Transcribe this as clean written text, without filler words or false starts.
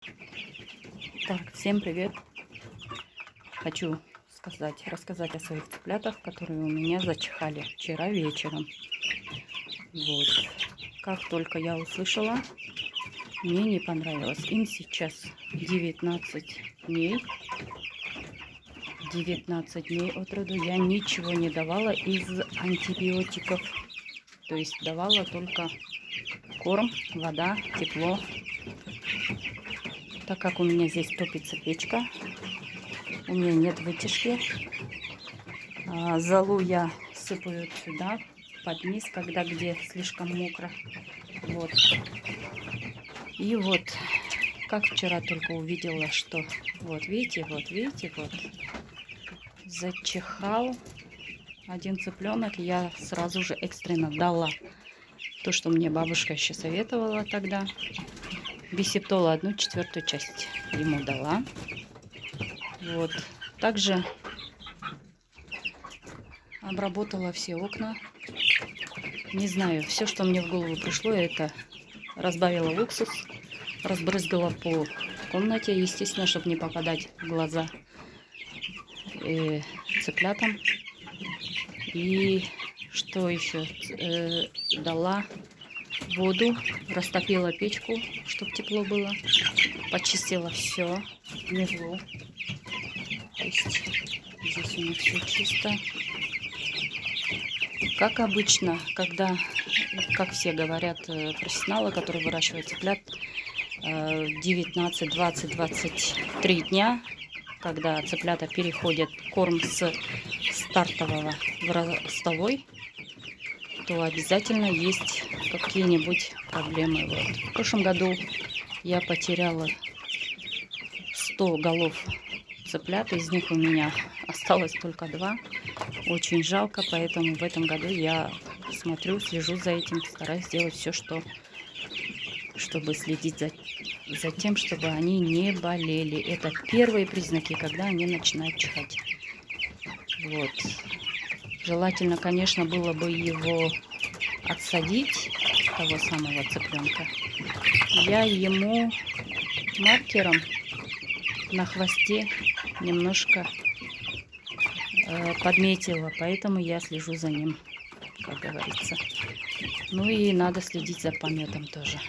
Так, всем привет! Хочу рассказать о своих цыплятах, которые у меня зачихали вчера вечером. Вот. Как только я услышала, мне не понравилось. Им сейчас 19 дней. 19 дней от роду. Я ничего не давала из антибиотиков. То есть давала только корм, вода, тепло. Так как у меня здесь топится печка, у меня нет вытяжки. Золу я сыпаю сюда, под низ, где слишком мокро. Вот. И вот, как вчера только увидела, что вот видите, вот зачихал один цыпленок, я сразу же экстренно дала то, что мне бабушка еще советовала тогда. Бисептола 1/4 часть ему дала. Вот. Также обработала все окна. Не знаю, все, что мне в голову пришло, это разбавила уксус, разбрызгала по комнате, естественно, чтобы не попадать в глаза цыплятам. И что еще? Дала воду, растопила печку, чтобы тепло было, почистила все внизу. То есть здесь у меня все чисто. Как обычно, как все говорят профессионалы, которые выращивают цыплят, 19, 20, 23 дня, когда цыплята переходят корм с стартового в ростовой, то обязательно есть какие-нибудь проблемы. Вот. В прошлом году я потеряла 100 голов цыплят, из них у меня осталось только 2. Очень жалко, поэтому в этом году я слежу за этим, стараюсь сделать все, чтобы следить за тем, чтобы они не болели. Это первые признаки, когда они начинают чихать. Вот. Желательно, конечно, было бы его отсадить, того самого цыпленка. Я ему маркером на хвосте немножко подметила, поэтому я слежу за ним, как говорится. Ну и надо следить за пометом тоже.